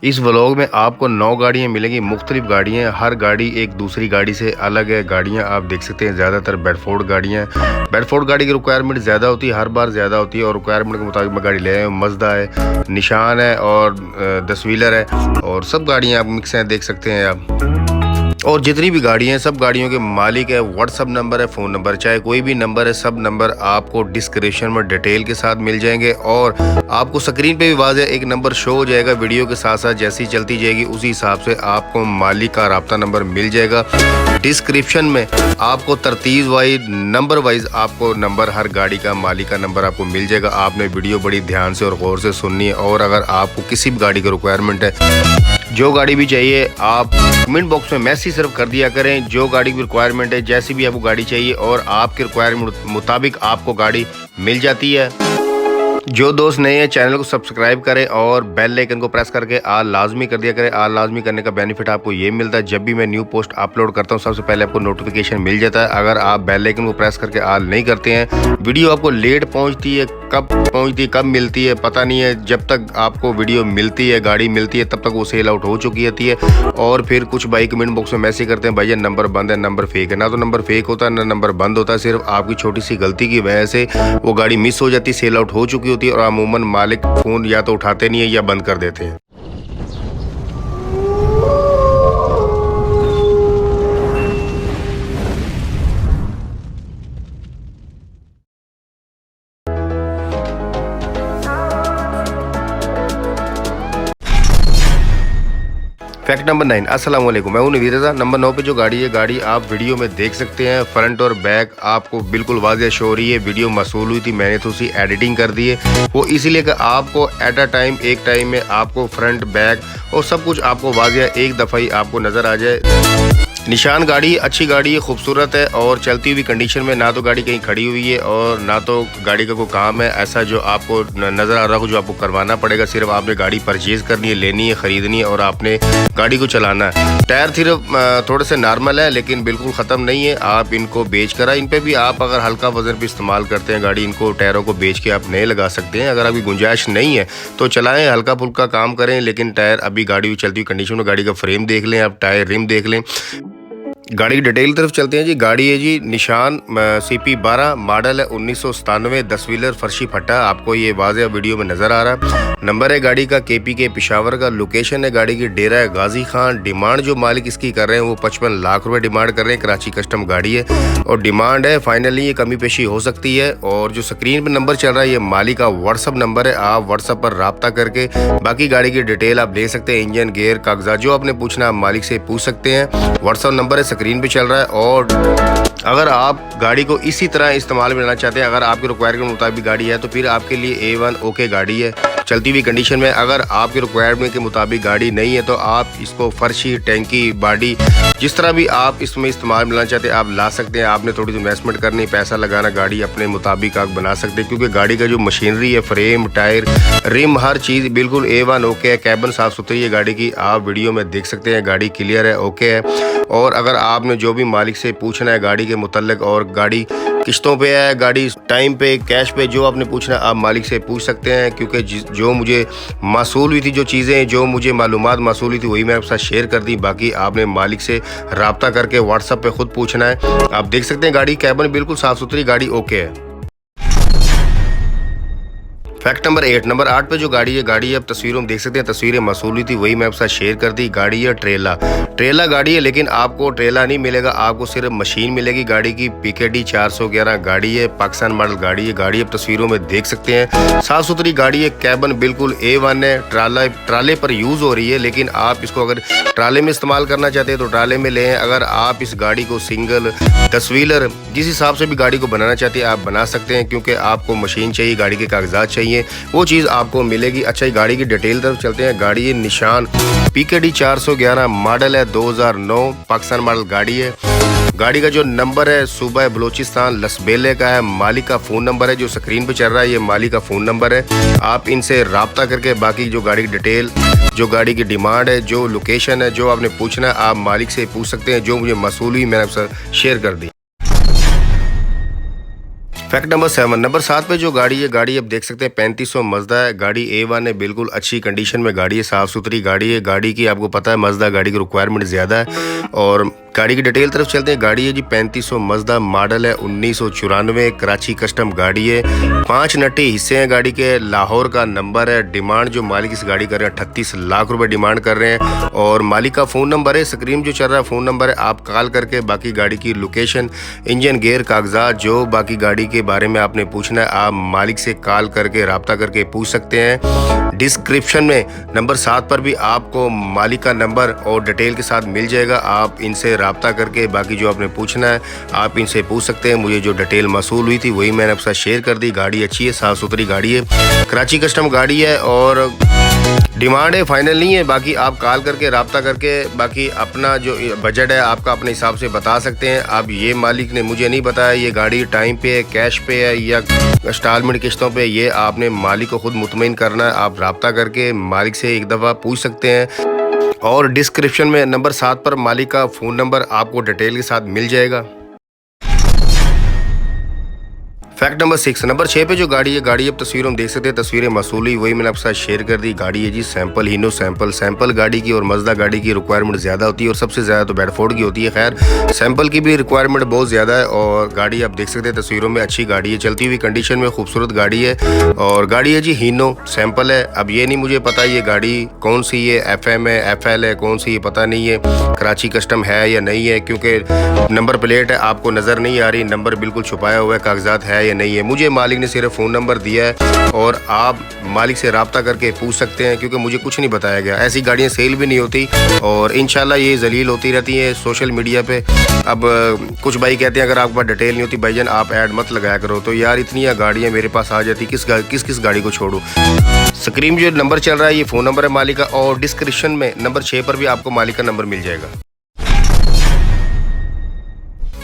इस व्लॉग में आपको 9 गाड़ियाँ मिलेंगी, मुख्तलिफ गाड़ियाँ, हर गाड़ी एक दूसरी गाड़ी से अलग है। गाड़ियाँ आप देख सकते हैं ज़्यादातर बेडफोर्ड गाड़ियाँ हैं। बेडफोर्ड गाड़ी की रिक्वायरमेंट ज़्यादा होती है, हर बार ज़्यादा होती है और रिक्वायरमेंट के मुताबिक मैं गाड़ी ले आया हूँ। मज़दा है, निशान है और 10 व्हीलर है और सब गाड़ियाँ आप मिक्स हैं, देख सकते हैं आप। और जितनी भी गाड़ियाँ हैं सब गाड़ियों के मालिक है, व्हाट्सअप नंबर है, फ़ोन नंबर, चाहे कोई भी नंबर है, सब नंबर आपको डिस्क्रिप्शन में डिटेल के साथ मिल जाएंगे और आपको स्क्रीन पे भी वाज़ेह एक नंबर शो हो जाएगा वीडियो के साथ साथ। जैसी चलती जाएगी उसी हिसाब से आपको मालिक का राब्ता नंबर मिल जाएगा। डिस्क्रिप्शन में आपको तरतीब वाइज नंबर वाइज आपको नंबर, हर गाड़ी का मालिक का नंबर आपको मिल जाएगा। आपने वीडियो बड़ी ध्यान से और गौर से सुननी है और अगर आपको किसी भी गाड़ी की रिक्वायरमेंट है, जो गाड़ी भी चाहिए, आप कमेंट बॉक्स में मैसेज सिर्फ कर दिया करें जो गाड़ी की रिक्वायरमेंट है, जैसी भी आपको गाड़ी चाहिए और आपके रिक्वायरमेंट मुताबिक आपको गाड़ी मिल जाती है। जो दोस्त नए हैं चैनल को सब्सक्राइब करें और बेल आइकन को प्रेस करके आल लाजमी कर दिया करें। आल लाजमी करने का बेनिफिट आपको ये मिलता है, जब भी मैं न्यू पोस्ट अपलोड करता हूँ सबसे पहले आपको नोटिफिकेशन मिल जाता है। अगर आप बेल आइकन को प्रेस करके आल नहीं करते हैं, वीडियो आपको लेट पहुँचती है, कब पहुँचती है, कब मिलती है पता नहीं है। जब तक आपको वीडियो मिलती है, गाड़ी मिलती है, तब तक वो सेल आउट हो चुकी होती है। और फिर कुछ भाई कमेंट बॉक्स में मैसेज करते हैं भाई ये नंबर बंद है, नंबर फेक है। ना तो नंबर फेक होता है ना नंबर बंद होता है, सिर्फ आपकी छोटी सी गलती की वजह से वो गाड़ी मिस हो जाती है, सेल आउट हो चुकी होती है और अमूमन मालिक फ़ोन या तो उठाते नहीं है या बंद कर देते हैं। Fact number 9। अस्सलाम वालेकुम, मैं हूं नवीर रज़ा। नंबर 9 पे जो गाड़ी है, गाड़ी आप वीडियो में देख सकते हैं, फ्रंट और बैक आपको बिल्कुल वाज़ेह शो हो रही है। वीडियो मसूल हुई थी, मैंने तो उसी एडिटिंग कर दी है, वो इसीलिए कि आपको एट अ टाइम, एक टाइम में आपको फ्रंट बैक और सब कुछ आपको वाज़ेह एक दफ़ा ही आपको नज़र आ जाए। निशान गाड़ी अच्छी गाड़ी है, खूबसूरत है और चलती हुई कंडीशन में, ना तो गाड़ी कहीं खड़ी हुई है और ना तो गाड़ी का कोई काम है ऐसा जो आपको नज़र आ रहा हो, जो आपको करवाना पड़ेगा। सिर्फ आपने गाड़ी परचेज़ करनी है, लेनी है, ख़रीदनी है और आपने गाड़ी को चलाना है। टायर सिर्फ थोड़े से नॉर्मल है लेकिन बिल्कुल ख़त्म नहीं है। आप इनको बेच कर, इन पर भी आप अगर हल्का वज़न भी इस्तेमाल करते हैं गाड़ी, इनको टायरों को बेच के आप नए लगा सकते हैं। अगर आपकी गुंजाइश नहीं है तो चलाएँ, हल्का फुल्का काम करें, लेकिन टायर अभी गाड़ी चलती हुई कंडीशन में, गाड़ी का फ्रेम देख लें आप, टायर रिम देख लें। गाड़ी की डिटेल तरफ चलते हैं जी। गाड़ी है जी निशान CP12, मॉडल है 1997, 10 व्हीलर, फर्शी फट्टा, आपको ये वाज़ेह वीडियो में नज़र आ रहा है। नंबर है गाड़ी का KPK पेशावर का। लोकेशन है गाड़ी की डेरा है गाजी खान। डिमांड जो मालिक इसकी कर रहे हैं वो 55 लाख रुपए डिमांड कर रहे हैं। कराची कस्टम गाड़ी है और डिमांड है, फाइनली ये कमी पेशी हो सकती है। और जो स्क्रीन पर नंबर चल रहा है ये मालिक का व्हाट्सअप नंबर है, आप व्हाट्सअप पर रब्ता करके बाकी गाड़ी की डिटेल आप ले सकते हैं। इंजन, गेयर, कागजात जो आपने पूछना आप मालिक से पूछ सकते हैं। व्हाट्सअप नंबर है स्क्रीन पे चल रहा है। और अगर आप गाड़ी को इसी तरह इस्तेमाल में लेना चाहते हैं, अगर आपके रिक्वायरमेंट के मुताबिक गाड़ी है तो फिर आपके लिए A1 ओके गाड़ी है, चलती हुई कंडीशन में। अगर आपके रिक्वायरमेंट के मुताबिक गाड़ी नहीं है तो आप इसको फर्शी, टैंकी, बॉडी, जिस तरह भी आप इसमें इस्तेमाल में लाना चाहते हैं आप ला सकते हैं। आपने थोड़ी सी इन्वेस्टमेंट करनी, पैसा लगाना, गाड़ी अपने मुताबिक आप बना सकते हैं, क्योंकि गाड़ी का जो मशीनरी है, फ्रेम, टायर, रिम, हर चीज़ बिल्कुल A1 ओके है। कैबिन साफ़ सुथरी है गाड़ी की, आप वीडियो में देख सकते हैं, गाड़ी क्लियर है, ओके है। और अगर आपने जो भी मालिक से पूछना है गाड़ी के मुतल्लिक, और गाड़ी किस्तों पे है, गाड़ी टाइम पे, कैश पे, जो आपने पूछना है आप मालिक से पूछ सकते हैं। क्योंकि जो मुझे मासूल हुई थी, जो चीज़ें जो मुझे मालूमात मासूल हुई थी वही मैंने आपके साथ शेयर कर दी। बाकी आपने मालिक से रब्ता करके व्हाट्सएप पे खुद पूछना है। आप देख सकते हैं गाड़ी कैबिन बिल्कुल साफ़ सुथरी, गाड़ी ओके है। Fact number 8। नंबर 8 पे जो गाड़ी है, गाड़ी अब तस्वीरों में देख सकते हैं, तस्वीरें मसूल हुई थी वही मैं आपके साथ शेयर कर दी। गाड़ी है ट्रेला गाड़ी है, लेकिन आपको ट्रेला नहीं मिलेगा, आपको सिर्फ मशीन मिलेगी। गाड़ी की PKD 411 गाड़ी है, पाकिस्तान मॉडल गाड़ी है। गाड़ी अब तस्वीरों में देख सकते हैं, साफ़ सुथरी गाड़ी है, कैबिन बिल्कुल A1 है। ट्राले पर यूज़ हो रही है, लेकिन आप इसको अगर ट्राले में इस्तेमाल करना चाहते हैं तो ट्राले में लें। अगर आप इस गाड़ी को सिंगल, 10 व्हीलर, जिस हिसाब से भी गाड़ी को बनाना चाहते हैं आप बना सकते हैं, क्योंकि आपको मशीन चाहिए, गाड़ी के कागजात चाहिए, वो चीज़ आपको मिलेगी। अच्छा, गाड़ी की डिटेल तरफ चलते हैं। गाड़ी है निशान PKD 411, मॉडल है 2009, पाकिस्तान मॉडल गाड़ी है। गाड़ी का जो नंबर है सूबा बलोचिस्तान लसबेले का है। मालिक का फ़ोन नंबर है जो स्क्रीन पे चल रहा है, ये मालिक का फ़ोन नंबर है। आप इनसे रब्ता करके बाकी जो गाड़ी की डिटेल, जो गाड़ी की डिमांड है, जो लोकेशन है, जो आपने पूछना है आप मालिक से पूछ सकते हैं। जो मुझे मसूल हुई मैंने आपसे शेयर कर दी। फैक्ट नंबर 7, नंबर 7 पे जो गाड़ी है, गाड़ी आप देख सकते हैं 3500 मज़दा है। गाड़ी A1 है, बिल्कुल अच्छी कंडीशन में गाड़ी है, साफ़ सुथरी गाड़ी है। गाड़ी की आपको पता है मज़दा गाड़ी की रिक्वायरमेंट ज़्यादा है। और गाड़ी की डिटेल तरफ चलते हैं। गाड़ी है जी 3500 मज़दा, मॉडल है 1994, कराची कस्टम गाड़ी है। 5 नट्टी हिस्से हैं गाड़ी के, लाहौर का नंबर है। डिमांड जो मालिक इस गाड़ी कर रहे हैं 38 लाख रुपए डिमांड कर रहे हैं। और मालिक का फ़ोन नंबर है, स्क्रीन जो चल रहा है फ़ोन नंबर है, आप कॉल करके बाकी गाड़ी की लोकेशन, इंजन, गेयर, कागजात, जो बाकी गाड़ी के बारे में आपने पूछना है, आप मालिक से कॉल करके रब्ता करके पूछ सकते हैं। डिस्क्रिप्शन में नंबर 7 पर भी आपको मालिक का नंबर और डिटेल के साथ मिल जाएगा। आप इनसे रब्ता करके बाकी जो आपने पूछना है आप इनसे पूछ सकते हैं। मुझे जो डिटेल मसूल हुई थी वही मैंने आपके साथ शेयर कर दी। गाड़ी अच्छी है, साफ़ सुथरी गाड़ी है, कराची कस्टम गाड़ी है और डिमांड है, फाइनल नहीं है। बाकी आप कॉल करके रब्ता करके बाकी अपना जो बजट है आपका अपने हिसाब से बता सकते हैं। अब ये मालिक ने मुझे नहीं बताया ये गाड़ी टाइम पे है, कैश पे है या इंस्टॉलमेंट किस्तों पे, ये आपने मालिक को खुद मुतमईन करना है। आप रब्ता करके मालिक से एक दफ़ा पूछ सकते हैं। और डिस्क्रिप्शन में नंबर 7 पर मालिक का फ़ोन नंबर आपको डिटेल के साथ मिल जाएगा। फैक्ट नंबर 6, नंबर 6 पे जो गाड़ी है, गाड़ी आप तस्वीरों में देख सकते हैं, तस्वीरें मसूली वही मैंने आपके साथ शेयर कर दी। गाड़ी है जी सैंपल हीनो सैंपल गाड़ी की और मज़दा गाड़ी की रिक्वायरमेंट ज़्यादा होती है और सबसे ज़्यादा तो बेडफोर्ड की होती है। खैर सैंपल की भी रिक्वायरमेंट बहुत ज़्यादा है और गाड़ी आप देख सकते हैं तस्वीरों में अच्छी गाड़ी है, चलती हुई कंडीशन में खूबसूरत गाड़ी है। और गाड़ी है जी हीनो सैंपल है। अब ये नहीं मुझे पता ये गाड़ी कौन सी है, FM है, FL है, कौन सी है पता नहीं है, कराची कस्टम है या नहीं है, क्योंकि नंबर प्लेट है आपको नज़र नहीं आ रही, नंबर बिल्कुल छुपाया हुआ है, कागजात है या नहीं है। मुझे मालिक ने सिर्फ फ़ोन नंबर दिया है और आप मालिक से रब्ता करके पूछ सकते हैं, क्योंकि मुझे कुछ नहीं बताया गया। ऐसी गाड़ियाँ सेल भी नहीं होती और इंशाल्लाह ये जलील होती रहती हैं सोशल मीडिया पे। अब कुछ भाई कहते हैं अगर आपके पास डिटेल नहीं होती भाईजान आप ऐड मत लगाया करो, तो यार इतनी गाड़ियाँ मेरे पास आ जाती, किस गाड़ी को छोड़ूं। स्क्रीन जो नंबर चल रहा है ये फ़ोन नंबर है मालिक का और डिस्क्रिप्शन में नंबर 6 पर भी आपको मालिक का नंबर मिल जाएगा।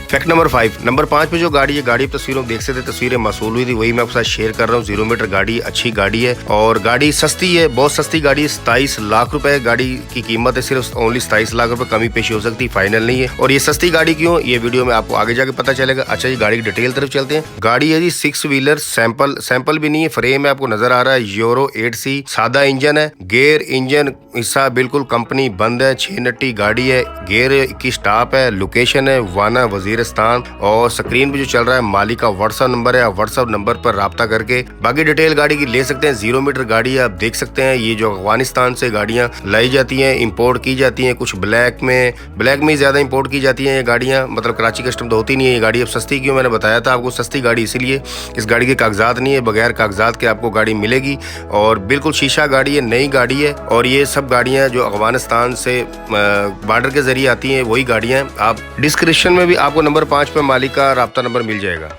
फैक्ट नंबर 5, नंबर 5 पे जो गाड़ी है, गाड़ी तस्वीरों देख सकते, तस्वीरें मसूल हुई थी वही मैं आपके साथ शेयर कर रहा हूँ। 0 मीटर गाड़ी, अच्छी गाड़ी है और गाड़ी सस्ती है, बहुत सस्ती गाड़ी है। 27 लाख रुपए गाड़ी की कीमत है, सिर्फ ओनली 27 लाख रुपए, कमी पेशी हो सकती, फाइनल नहीं है। और ये सस्ती गाड़ी क्यों, ये वीडियो में आपको आगे जाके पता चलेगा। अच्छा जी गाड़ी की डिटेल तरफ चलते हैं। गाड़ी है जी 6 व्हीलर, सैंपल भी नहीं है, फ्रेम है आपको नजर आ रहा है, यूरो 8C, सादा इंजन है, गेयर इंजन हिस्सा बिल्कुल कंपनी बंद है, 6 नट्टी गाड़ी है, गेयर की स्टॉप है, लोकेशन है वाना वजीर और स्क्रीन पे जो चल रहा है मालिक का व्हाट्सएप नंबर है, व्हाट्सएप नंबर पर रब्ता करके बाकी डिटेल गाड़ी की ले सकते हैं। 0 मीटर गाड़ी है, आप देख सकते हैं। ये जो अफगानिस्तान से गाड़ियां लाई जाती हैं, इंपोर्ट की जाती हैं, कुछ ब्लैक में ज्यादा इंपोर्ट की जाती हैं ये गाड़ियां, मतलब कराची कस्टम तो होती नहीं है ये गाड़ी। अब सस्ती क्यों, मैंने बताया था आपको सस्ती गाड़ी इसीलिए, इस गाड़ी के कागजात नहीं है, बगैर कागजात के आपको गाड़ी मिलेगी और बिल्कुल शीशा गाड़ी है, नई गाड़ी है। और ये सब गाड़ियां जो अफगानिस्तान से बॉर्डर के जरिए आती हैं वही गाड़ियां। आप डिस्क्रिप्शन में भी आपको नंबर 5 पे मालिक का रब्ता नंबर मिल जाएगा।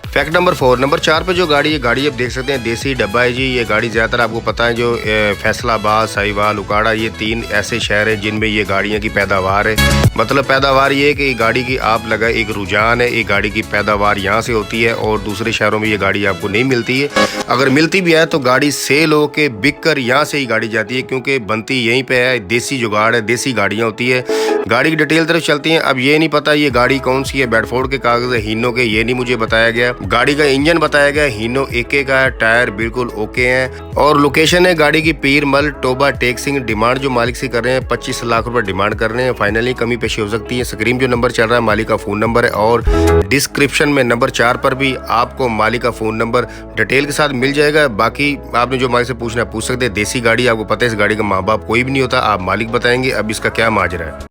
फैक्ट नंबर 4, नंबर 4 पे जो गाड़ी है, गाड़ी आप देख सकते हैं देसी डब्बा है जी। ये गाड़ी ज़्यादातर आपको पता है जो फैसलाबाद, साहिवाल, उकाड़ा, ये 3 ऐसे शहर हैं जिनमें ये गाड़ियाँ की पैदावार है। मतलब पैदावार ये है कि गाड़ी की आप लगाए एक रुझान है, एक गाड़ी की पैदावार यहाँ से होती है और दूसरे शहरों में ये गाड़ी आपको नहीं मिलती है। अगर मिलती भी है तो गाड़ी सेल हो के बिक कर यहाँ से ही गाड़ी जाती है, क्योंकि बनती यहीं पर है, देसी जुगाड़ है, देसी गाड़ियाँ होती है। गाड़ी की डिटेल तरफ चलती हैं। अब ये नहीं पता ये गाड़ी कौन सी है, बेडफोर्ड के कागज है, हीनो के, ये नहीं मुझे बताया गया। गाड़ी का इंजन बताया गया हीनो AK का है, टायर बिल्कुल ओके हैं और लोकेशन है गाड़ी की पीरमल टोबा टेक सिंह। डिमांड जो मालिक से कर रहे हैं 25 लाख रुपए डिमांड कर रहे हैं, फाइनली कमी पेशी हो सकती है। स्क्रीन जो नंबर चल रहा है मालिक का फ़ोन नंबर है और डिस्क्रिप्शन में नंबर 4 पर भी आपको मालिक का फ़ोन नंबर डिटेल के साथ मिल जाएगा। बाकी आपने जो मालिक से पूछना पूछ सकते हैं। देसी गाड़ी आपको पता है इस गाड़ी का माँ बाप कोई भी नहीं होता, आप मालिक बताएंगे अब इसका क्या माजरा है।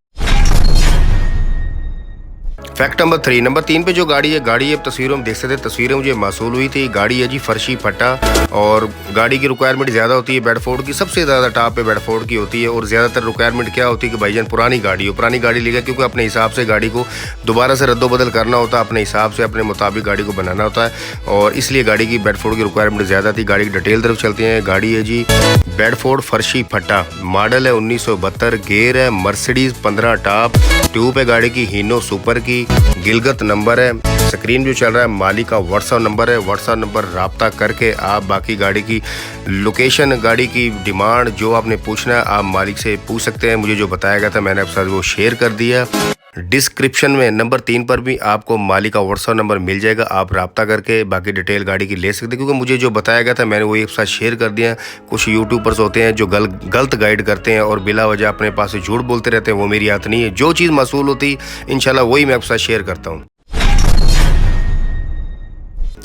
फैक्ट नंबर 3, नंबर 3 पे जो गाड़ी है, गाड़ी आप तस्वीरों में देख सकते हैं, तस्वीरें मुझे मौसूल हुई थी। गाड़ी है जी फर्शी फटा और गाड़ी की रिक्वायरमेंट ज़्यादा होती है बेडफोर्ड की, सबसे ज़्यादा टॉप पे बेडफोर्ड की होती है। और ज़्यादातर रिक्वायरमेंट क्या होती है कि भाईजान पुरानी गाड़ी हो, पुरानी गाड़ी लेगा, क्योंकि अपने हिसाब से गाड़ी को दोबारा से रद्दोबदल करना होता है, अपने हिसाब से अपने मुताबिक गाड़ी को बनाना होता है और इसलिए गाड़ी की बेडफोर्ड की रिक्वायरमेंट ज़्यादा थी। गाड़ी की डिटेल तरफ चलते हैं। गाड़ी है जी बेडफोर्ड फर्शी फटा, मॉडल है 1972, गेयर है मर्सिडीज 15 टॉप, ट्यूब है गाड़ी की हीनो सुपर की, गिलगत नंबर है। स्क्रीन जो चल रहा है मालिक का व्हाट्सएप नंबर है, व्हाट्सएप नंबर रब्ता करके आप बाकी गाड़ी की लोकेशन, गाड़ी की डिमांड जो आपने पूछना है आप मालिक से पूछ सकते हैं। मुझे जो बताया गया था मैंने आपके साथ वो शेयर कर दिया। डिस्क्रिप्शन में नंबर 3 पर भी आपको मालिक का व्हाट्सअप नंबर मिल जाएगा। आप रब्ता करके बाकी डिटेल गाड़ी की ले सकते हैं, क्योंकि मुझे जो बताया गया था मैंने वही एक साथ शेयर कर दिया। कुछ यूट्यूबर्स होते हैं जो गलत गाइड करते हैं और बिला वजह अपने पास से झूठ बोलते रहते हैं, वो मेरी आदत नहीं है। जो चीज़ मसूल होती इंशाल्लाह वही मैं आपके साथ शेयर करता हूँ।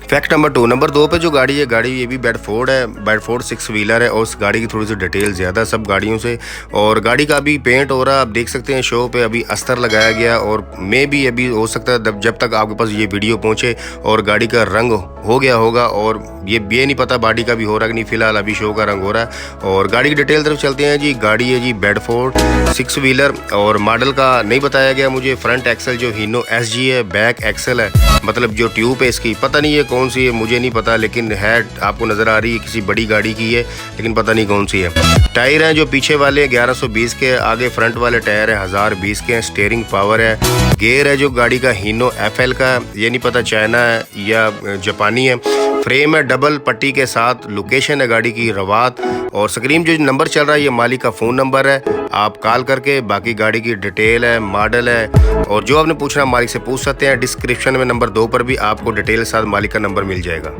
फैक्ट नंबर 2, नंबर 2 पे जो गाड़ी है, गाड़ी ये भी बेडफोर्ड है, बेडफोर्ड 6 व्हीलर है और उस गाड़ी की थोड़ी सी डिटेल ज़्यादा सब गाड़ियों से। और गाड़ी का अभी पेंट हो रहा है, आप देख सकते हैं शो पे अभी अस्तर लगाया गया और मे भी अभी हो सकता है जब तक आपके पास ये वीडियो पहुंचे और गाड़ी का रंग हो गया होगा। और ये नहीं पता बॉडी का भी हो रहा है कि नहीं, फिलहाल अभी शो का रंग हो रहा है। और गाड़ी की डिटेल तरफ चलते हैं जी। गाड़ी है जी बेडफोर्ड 6 व्हीलर और मॉडल का नहीं बताया गया मुझे। फ्रंट एक्सल जो हीनो SG है, बैक एक्सल है, मतलब जो ट्यूब है इसकी पता नहीं है कौन सी है, मुझे नहीं पता, लेकिन है आपको नज़र आ रही है किसी बड़ी गाड़ी की है, लेकिन पता नहीं कौन सी है। टायर हैं जो पीछे वाले 1120 के, आगे फ्रंट वाले टायर हैं 1020 के हैं। स्टीयरिंग पावर है। गेयर है जो गाड़ी का हीनो FL का, ये नहीं पता चाइना है या जापानी है। फ्रेम है डबल पट्टी के साथ। लोकेशन है गाड़ी की रवात। और स्क्रीन जो नंबर चल रहा है ये मालिक का फ़ोन नंबर है, आप कॉल करके बाकी गाड़ी की डिटेल है, मॉडल है और जो आपने पूछना मालिक से पूछ सकते हैं। डिस्क्रिप्शन में नंबर 2 पर भी आपको डिटेल के साथ मालिक का नंबर मिल जाएगा।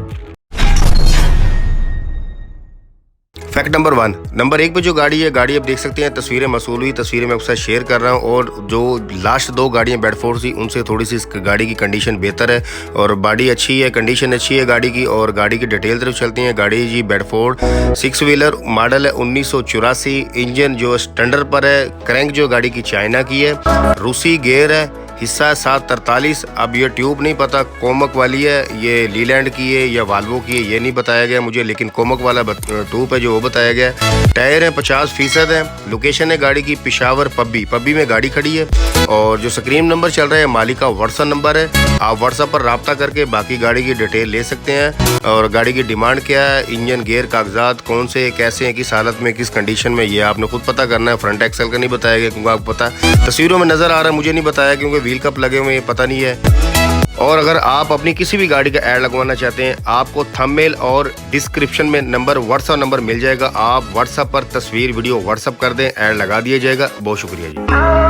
फैक्ट नंबर 1, नंबर 1 पे जो गाड़ी है, गाड़ी आप देख सकते हैं तस्वीरें मसूल हुई, तस्वीरें मैं आपके साथ शेयर कर रहा हूँ। और जो लास्ट 2 गाड़ियाँ बेडफोर्ड थी उनसे थोड़ी सी इस गाड़ी की कंडीशन बेहतर है और बॉडी अच्छी है, कंडीशन अच्छी है गाड़ी की। और गाड़ी की डिटेल तरफ चलती हैं। गाड़ी जी बेडफोर्ड 6 व्हीलर, मॉडल है 1984। इंजन जो स्टैंडर्ड पर है। क्रैंक जो गाड़ी की चाइना की है। रूसी गेयर है। हिस्सा 743। अब ये ट्यूब नहीं पता कोमक वाली है, ये लीलैंड की है या वाल्वो की है, ये नहीं बताया गया मुझे, लेकिन कोमक वाला ट्यूब है जो वो बताया गया। टायर है 50% है। लोकेशन है गाड़ी की पेशावर पब्बी में गाड़ी खड़ी है। और जो स्क्रीन नंबर चल रहा है मालिक का व्हाट्सअप नंबर है, आप व्हाट्सअप पर रब्ता करके बाकी गाड़ी की डिटेल ले सकते हैं। और गाड़ी की डिमांड क्या है, इंजन गेयर कागजात कौन से कैसे हैं, किस हालत में किस कंडीशन में, ये आपने खुद पता करना है। फ्रंट एक्सल का नहीं बताया गया क्योंकि आपको पता तस्वीरों में नजर आ रहा है, मुझे नहीं बताया क्योंकि व्हील कप लगे हुए हैं, पता नहीं है। और अगर आप अपनी किसी भी गाड़ी का ऐड लगवाना चाहते हैं, आपको थंबनेल और डिस्क्रिप्शन में नंबर व्हाट्सअप नंबर मिल जाएगा। आप व्हाट्सअप पर तस्वीर वीडियो व्हाट्सअप कर दें, ऐड लगा दिया जाएगा। बहुत शुक्रिया जी।